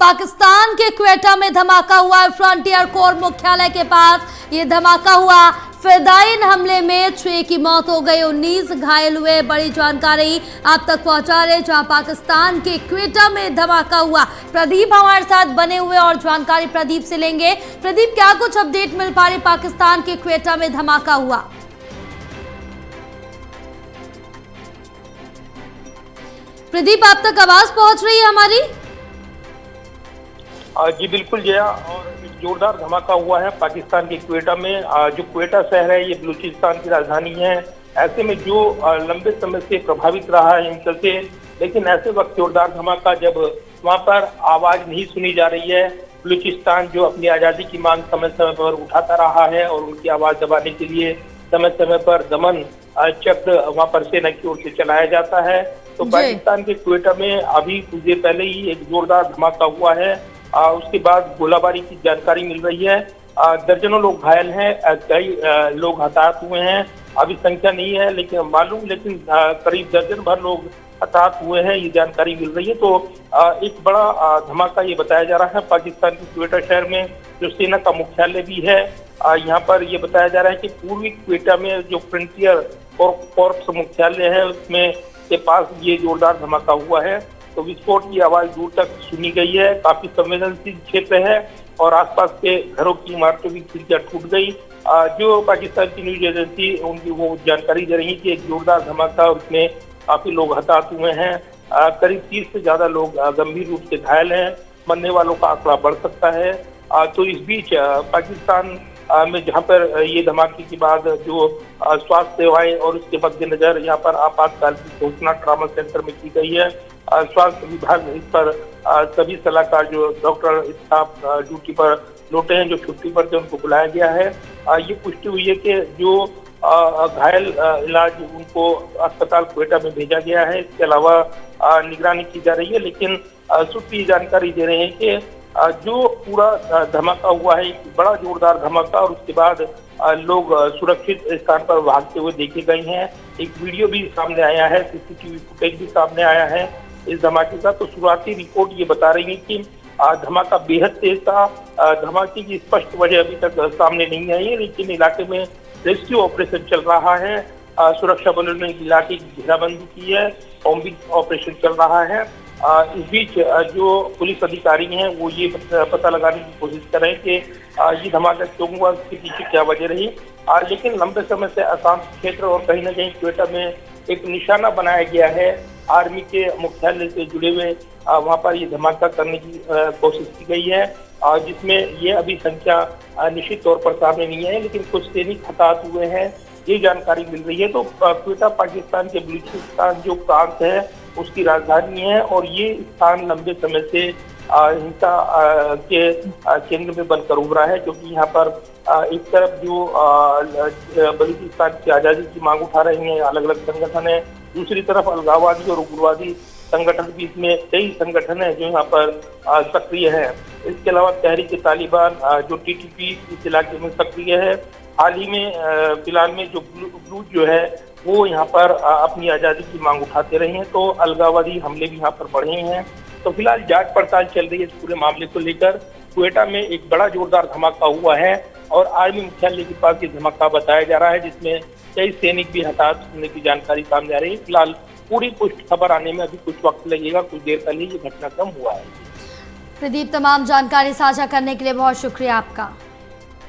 पाकिस्तान के क्वेटा में धमाका हुआ है। फ्रंटियर कोर मुख्यालय के पास ये धमाका हुआ। फिदायीन हमले में 6 की मौत हो गई, 19 घायल हुए। बड़ी जानकारी आप तक पहुंचा रहे जहां पाकिस्तान के क्वेटा में धमाका हुआ। प्रदीप हमारे साथ बने हुए और जानकारी प्रदीप से लेंगे। प्रदीप, क्या कुछ अपडेट मिल पा रही? पाकिस्तान के क्वेटा में धमाका हुआ। प्रदीप, आप तक आवाज पहुंच रही है हमारी? जी बिल्कुल जया, और एक जोरदार धमाका हुआ है पाकिस्तान के क्वेटा में। जो क्वेटा शहर है ये बलूचिस्तान की राजधानी है। ऐसे में जो लंबे समय से प्रभावित रहा है हिमचल से, लेकिन ऐसे वक्त जोरदार धमाका जब वहां पर आवाज नहीं सुनी जा रही है। बलूचिस्तान जो अपनी आजादी की मांग समय समय पर उठाता रहा है और उनकी आवाज दबाने के लिए समय समय पर दमन चक्र वहां पर सेना की ओर से चलाया जाता है। तो पाकिस्तान के क्वेटा में अभी कुछ देर पहले ही एक जोरदार धमाका हुआ है। उसके बाद गोलाबारी की जानकारी मिल रही है। दर्जनों लोग घायल हैं, कई लोग हताहत हुए हैं। अभी संख्या नहीं है लेकिन करीब दर्जन भर लोग हताहत हुए हैं, ये जानकारी मिल रही है। तो एक बड़ा धमाका ये बताया जा रहा है पाकिस्तान के क्वेटा शहर में, जो सेना का मुख्यालय भी है। यहाँ पर ये बताया जा रहा है कि पूर्वी क्वेटा में जो फ्रंटियर कॉर्प्स मुख्यालय है उसमें के पास ये जोरदार धमाका हुआ है। तो विस्फोट की आवाज दूर तक सुनी गई है। काफी संवेदनशील क्षेत्र है और आसपास के घरों की इमारतों की खिड़कियां टूट गई। जो पाकिस्तान की न्यूज एजेंसी उनकी वो जानकारी दे रही है कि एक जोरदार धमाका और उसमें काफी लोग हताहत हुए हैं। करीब 30 से ज्यादा लोग गंभीर रूप से घायल हैं। मरने वालों का आंकड़ा बढ़ सकता है। तो इस बीच पाकिस्तान में जहां पर ये धमाके के बाद जो स्वास्थ्य सेवाएं और उसके मद्देनजर यहाँ पर आपातकाल की घोषणा ट्रॉमा सेंटर में की गई है। स्वास्थ्य विभाग इस पर सभी सलाहकार जो डॉक्टर स्टाफ ड्यूटी पर लौटे हैं, जो छुट्टी पर थे, उनको बुलाया गया है। ये पुष्टि हुई है कि जो घायल इलाज उनको अस्पताल क्वेटा में भेजा गया है। इसके अलावा निगरानी की जा रही है। लेकिन सूत्र ये जानकारी दे रहे हैं कि जो पूरा धमाका हुआ है एक बड़ा जोरदार धमाका, और उसके बाद लोग सुरक्षित स्थान पर भागते हुए देखे गए हैं। एक वीडियो भी सामने आया है, सीसीटीवी फुटेज भी सामने आया है इस धमाके का। तो शुरुआती रिपोर्ट ये बता रही है कि धमाका बेहद तेज था। धमाके की स्पष्ट वजह अभी तक सामने नहीं आई है, लेकिन इलाके में रेस्क्यू ऑपरेशन चल रहा है। सुरक्षा बलों ने इलाके की घेराबंदी की है, कॉम्बिंग ऑपरेशन चल रहा है। इस बीच जो पुलिस अधिकारी हैं वो ये पता लगाने की कोशिश कर रहे हैं कि ये धमाका क्यों हुआ, इसके पीछे क्या वजह रही। लेकिन लंबे समय से अशांत क्षेत्र और कहीं ना कहीं क्वेटा में एक निशाना बनाया गया है आर्मी के मुख्यालय से जुड़े हुए। वहां पर ये धमाका करने की कोशिश की गई है, जिसमें ये अभी संख्या निश्चित तौर पर सामने नहीं है, लेकिन कुछ सैनिक हताहत हुए हैं, ये जानकारी मिल रही है। तो क्वेटा पाकिस्तान के बलूचिस्तान जो प्रांत है उसकी राजधानी है, और ये स्थान लंबे समय से हिंसा के केंद्र में बनकर उभरा है, क्योंकि यहाँ पर एक तरफ जो बलूचिस्तान की आजादी की मांग उठा रहे हैं अलग अलग संगठन है, दूसरी तरफ अलगाववादी और उग्रवादी संगठन भी, इसमें कई संगठन है जो यहाँ पर सक्रिय है। इसके अलावा तहरीक-ए-तालिबान जो टीटीपी इस इलाके में सक्रिय है। हाल ही में फिलहाल में जो बलूच जो है वो यहाँ पर अपनी आजादी की मांग उठाते रहे हैं। तो अलगाववादी हमले भी यहाँ पर बढ़े हैं। तो फिलहाल जांच पड़ताल चल रही है इस पूरे मामले को लेकर। क्वेटा में एक बड़ा जोरदार धमाका हुआ है और आर्मी मुख्यालय के पास ये धमाका बताया जा रहा है, जिसमें कई सैनिक भी हताहत होने की जानकारी सामने आ रही है। फिलहाल पूरी पुष्ट खबर आने में अभी कुछ वक्त लगेगा। कुछ देर पहले ये घटनाक्रम हुआ है। प्रदीप, तमाम जानकारी साझा करने के लिए बहुत शुक्रिया आपका।